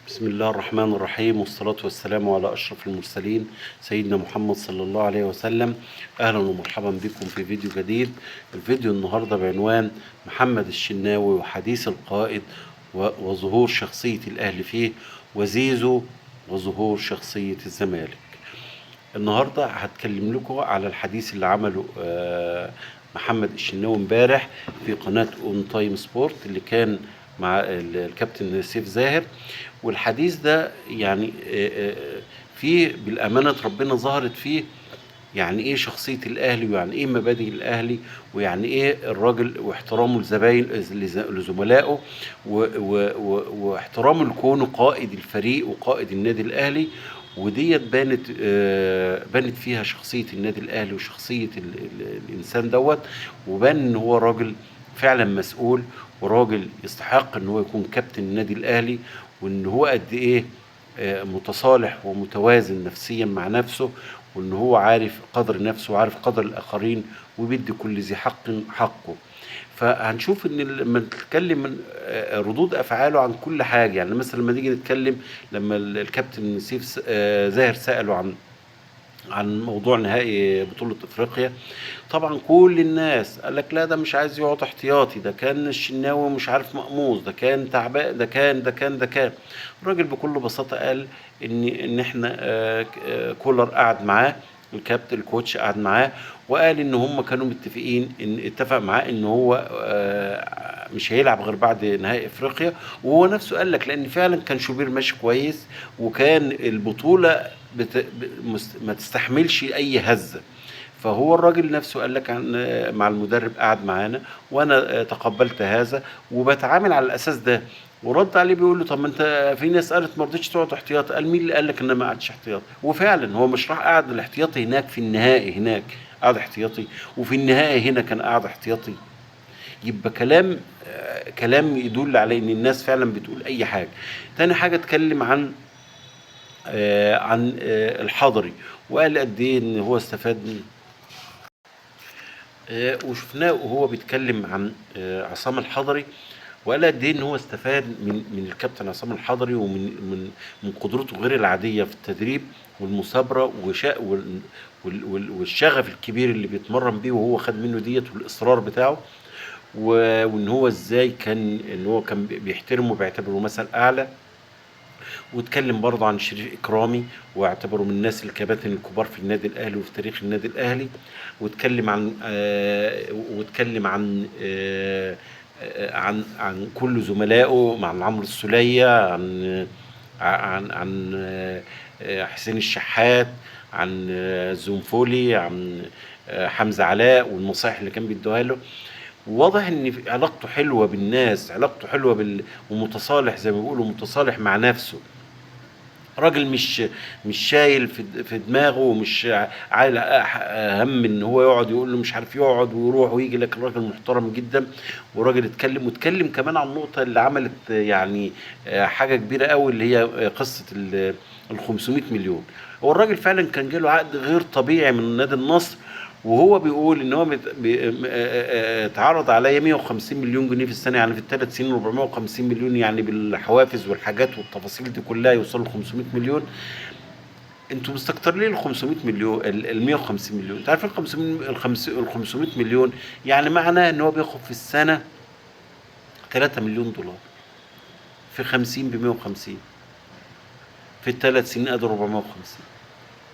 بسم الله الرحمن الرحيم، والصلاة والسلام على أشرف المرسلين سيدنا محمد صلى الله عليه وسلم. أهلا ومرحبا بكم في فيديو جديد. الفيديو النهاردة بعنوان محمد الشناوي وحديث القائد وظهور شخصية الأهلي فيه، وزيزو وظهور شخصية الزمالك. النهاردة هتكلم لكم على الحديث اللي عمله محمد الشناوي امبارح في قناة اون تايم سبورت اللي كان مع الكابتن سيف زاهر. والحديث ده يعني فيه بالأمانة ربنا ظهرت فيه يعني ايه شخصية الاهلي، ويعني ايه مبادئ الاهلي، ويعني ايه الراجل واحترامه لزملائه، واحترامه لكونه قائد الفريق وقائد النادي الاهلي. وديت بانت فيها شخصية النادي الاهلي وشخصية الانسان دوت. وبان ان هو راجل فعلا مسؤول، وراجل يستحق ان هو يكون كابتن النادي الاهلي، وان هو قد ايه متصالح ومتوازن نفسيا مع نفسه، وان هو عارف قدر نفسه وعارف قدر الاخرين، وبيدي كل ذي حق حقه. فهنشوف ان لما نتكلم من ردود افعاله عن كل حاجه، يعني مثلا لما نيجي نتكلم لما الكابتن سيف زاهر ساله عن موضوع نهائي بطولة افريقيا. طبعا كل الناس قال لك لا ده مش عايز يقعد احتياطي، ده كان الشناوي مش عارف مقموص، ده كان تعبان، ده كان. الراجل بكل بساطة قال ان احنا كولر قعد معاه، الكابتن الكوتش قعد معاه، وقال ان هم كانوا متفقين، ان اتفق معاه ان هو مش هيلعب غير بعد نهائي افريقيا. وهو نفسه قال لك لان فعلا كان شوبير ماشي كويس، وكان البطولة ما تستحملش اي هزة. فهو الراجل نفسه قال لك مع المدرب قعد معانا، وانا تقبلت هذا وبتعامل على الاساس ده. ورد عليه بيقول له طب ما انت في ناس قالت ما رضيتش تقعد احتياطي. قال مين اللي قال لك ان ما قعدش احتياطي؟ وفعلا هو مش راح قعد الاحتياطي هناك، في النهائي هناك قعد احتياطي، وفي النهائي هنا كان قاعد احتياطي. يبقى كلام يدل على ان الناس فعلا بتقول اي حاجه. تاني حاجه اتكلم عن الحضري، وقال قد ايه ان هو استفاد من وشفناه وهو بيتكلم عن عصام الحضري، وقال قد ايه ان هو استفاد من الكابتن عصام الحضري، ومن قدرته غير العاديه في التدريب والمثابره والشغف الكبير اللي بيتمرن بيه، وهو خد منه ديت والاصرار بتاعه. وان هو ازاي ان هو كان بيحترمه وبيعتبره مثل اعلى. واتكلم برضه عن شريف إكرامي، واعتبره من الناس الكباتن الكبار في النادي الأهلي وفي تاريخ النادي الأهلي. واتكلم عن كل زملائه، مع عمرو السولية، عن حسين الشحات، عن زنفولي، عن حمزة علاء، والنصائح اللي كان بيدوها له. واضح ان علاقته حلوه بالناس، علاقته حلوه ومتصالح زي ما بيقولوا، متصالح مع نفسه. راجل مش شايل في دماغه، ومش عايل هم ان هو يقعد يقول له مش عارف يقعد ويروح ويجي. لك راجل محترم جدا، وراجل واتكلم كمان عن النقطه اللي عملت يعني حاجه كبيره قوي، اللي هي قصه ال 500 مليون. هو الراجل فعلا كان جاله عقد غير طبيعي من نادي النصر، وهو بيقول ان هو اتعرض عليا 150 مليون جنيه في السنه، يعني في الثلاث سنين 450 مليون، يعني بالحوافز والحاجات والتفاصيل دي كلها يوصلوا ل 500 مليون. انتوا مستكترين ليه ال 500 مليون، ال 150 مليون؟ انت عارف ال 500 مليون يعني معناه ان هو بياخد في السنه 3 مليون دولار، في 50 ب 150، في الثلاث سنين ادي 450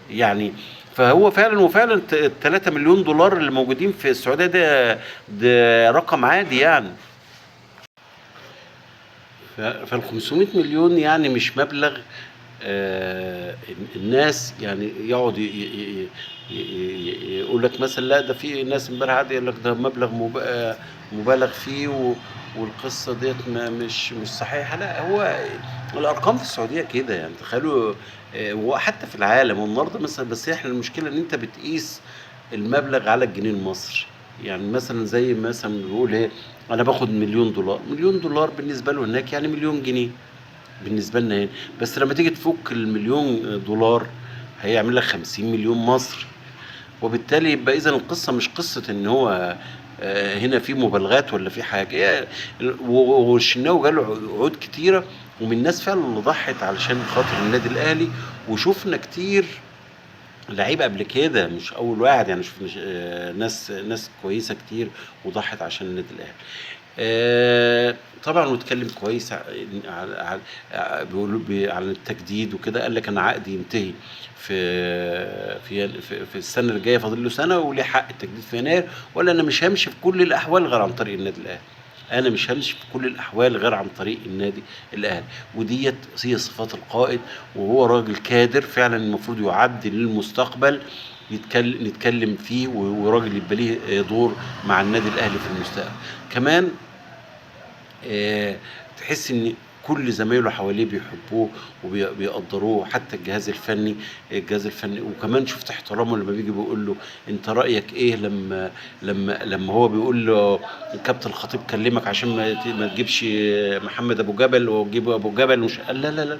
يعني. فهو فعلا وفعلا ال 3 مليون دولار اللي موجودين في السعوديه ده رقم عادي يعني. فال 500 مليون يعني مش مبلغ الناس يعني يقعد يقول لك مثلا لا ده في ناس امبارح قاعد يقول لك ده مبلغ مبالغ فيه والقصه ديت مش صحيحه. لا، هو الارقام في السعوديه كده يعني، تخيلوا وحتى في العالم والنهارده مثلا. بس احنا المشكله ان انت بتقيس المبلغ على الجنيه المصري. يعني مثلا زي مثلا بيقول ايه، انا باخد مليون دولار، مليون دولار بالنسبه له هناك يعني مليون جنيه بالنسبه لنا هنا. بس لما تيجي تفك المليون دولار هيعمل لك 50 مليون مصري. وبالتالي يبقى اذا القصه مش قصه ان هو هنا في مبالغات ولا في حاجه. والشناوي جاله عقود كتيره، ومن الناس فعلا اللي ضحت علشان خاطر النادي الاهلي. وشفنا كتير لعيبه قبل كده، مش اول واحد يعني، شفنا ناس كويسه كتير وضحت عشان النادي الاهلي. طبعا واتكلم كويس بيقولوا على التجديد وكده. قال لك انا عقدي ينتهي في السنه اللي جايه، فاضل له سنه وليه حق التجديد في يناير. ولا انا مش همشي في كل الاحوال غير عن طريق النادي الاهلي. انا مش همشي في كل الاحوال غير عن طريق النادي الاهلي. وديت هي صفات القائد، وهو راجل كادر فعلا المفروض يعد للمستقبل نتكلم فيه، وراجل يبقى ليه دور مع النادي الاهلي في المستقبل. كمان تحس ان كل زمايله حواليه بيحبوه وبيقدروه، حتى الجهاز الفني. وكمان شفت احترامه لما بيجي بيقول له انت رايك ايه، لما هو بيقول له الكابتن الخطيب كلمك عشان ما تجيبش محمد ابو جبل وتجيب ابو جبل، مش قال لا لا لا،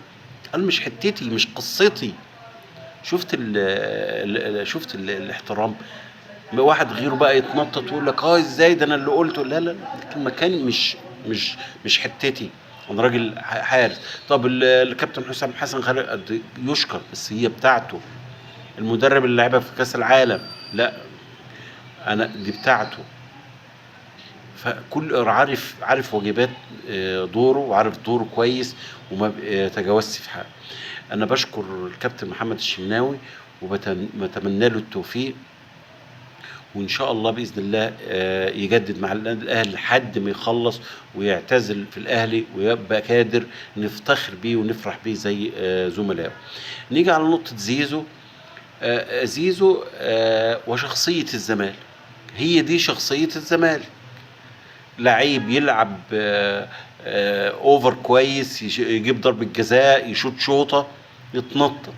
قال مش حتتي مش قصتي. شفت الاحترام. واحد غيره بقى يتنطط ويقول لك ازاي ده انا اللي قلته. لا لا، المكان مش حتتي، انا راجل حارس. طب الكابتن حسام حسن خالد يشكر، بس هي بتاعته. المدرب اللي لعبها في كاس العالم، لا، انا دي بتاعته. فكل عارف واجبات دوره، وعارف دوره كويس، وما تجاوزش في حاجه. انا بشكر الكابتن محمد الشناوي وبتمنى له التوفيق، وان شاء الله باذن الله يجدد مع النادي الاهلي لحد ما يخلص ويعتزل في الاهلي ويبقى كادر نفتخر بيه ونفرح بيه زي زملائه. نيجي على نقطه زيزو. زيزو وشخصيه الزمالك، هي دي شخصيه الزمالك. لعيب يلعب اوفر كويس، يجيب ضربه جزاء، يشوط شوطه، يتنطط.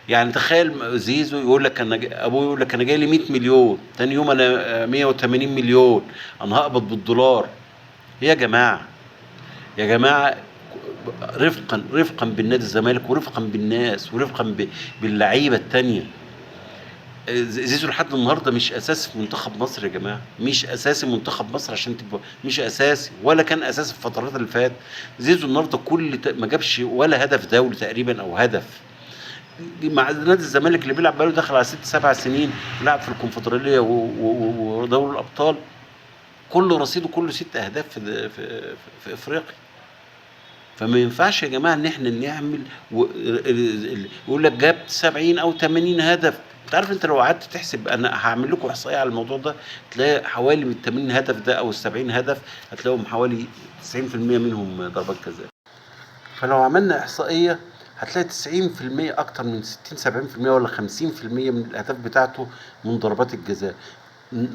يعني تخيل زيزو يقول لك ابوه يقول لك انا جاي لي 100 مليون، تاني يوم انا 180 مليون، انا هقبض بالدولار. يا جماعه، يا جماعه، رفقا بالنادي الزمالك، ورفقا بالناس، ورفقا باللعيبه التانيه. زيزو لحد النهارده مش اساسي في منتخب مصر يا جماعه، مش اساسي منتخب مصر عشان تبقى، مش اساسي ولا كان اساسي في الفترات اللي فاتت. زيزو النهارده ما جابش ولا هدف دولي تقريبا او هدف مع نادي الزمالك اللي بيلعب بقاله داخل على 6 7 سنين، لعب في الكونفدراليه ودوري الابطال. كله رصيده كله 6 اهداف في افريقيا. فما ينفعش يا جماعه ان احنا نعمل يقول لك جاب 70 او 80 هدف. انت عارف، انت لو قعدت تحسب، انا هعمل لكم احصائيه على الموضوع ده، تلاقي حوالي من 80 هدف ده او ال 70 هدف هتلاقيهم حوالي 90% منهم ضربات جزاء. فلو عملنا احصائيه هتلاقي 90% اكتر من 60 70% ولا 50% من الاهداف بتاعته من ضربات الجزاء.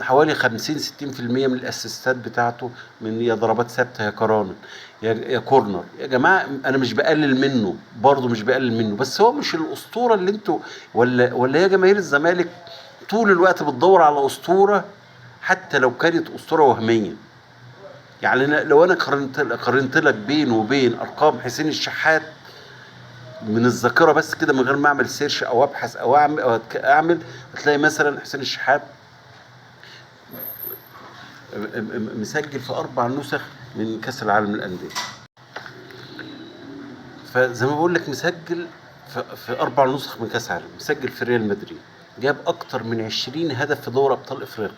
حوالي 50 60% من الاسيستات بتاعته من يا ضربات ثابته يا كرانه يا كورنر. يا جماعه انا مش بقلل منه، برضه مش بقلل منه، بس هو مش الاسطوره اللي انتوا، ولا يا جماهير الزمالك طول الوقت بتدور على اسطوره حتى لو كانت اسطوره وهميه. يعني لو انا قارنت لك بينه وبين ارقام حسين الشحات من الذاكره بس كده، من غير ما اعمل سيرش او ابحث او اعمل هتلاقي مثلا حسين الشحات مسجل في 4 نسخ من كاس العالم للانديه. فزي ما بقول لك مسجل في 4 نسخ من كاس العالم، مسجل في ريال مدريد، جاب اكتر من 20 هدف في دوري ابطال افريقيا،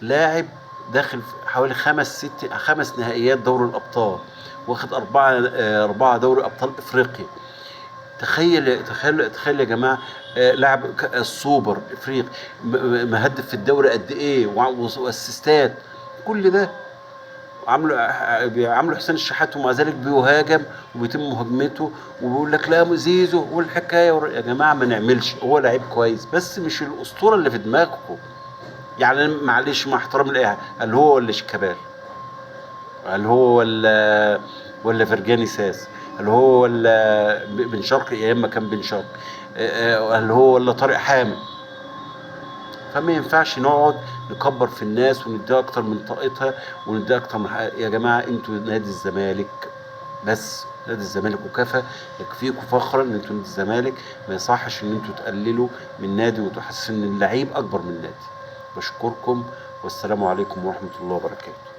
لاعب داخل حوالي 5 نهائيات دوري الابطال، واخد 4 دوري ابطال افريقيا. تخيل يا جماعه، لاعب السوبر افريقي، مهدف في الدوري قد ايه، واسيستات، كل ده عامله حسين الشحات، ومع ذلك بيهاجم وبيتم مهاجمته، وبيقول لك لا زيزو والحكايه. يا جماعه ما نعملش، هو لعيب كويس بس مش الاسطوره اللي في دماغكم. يعني معلش مع احترام الايه، هل هو ولا شيكابالا؟ هل هو ولا فرجاني ساس؟ هل هو ولا بن شرقي ايام ما كان بن شرقي؟ هل هو ولا طارق حامد؟ فما ينفعش نقعد نكبر في الناس ونديها اكتر من طاقتها ونديها اكتر من يا جماعه انتوا نادي الزمالك بس، نادي الزمالك وكفى. يكفيكم فخرا ان انتوا نادي الزمالك، ما يصحش ان انتوا تقللوا من نادي وتحسوا ان اللعيب اكبر من نادي. بشكركم والسلام عليكم ورحمه الله وبركاته.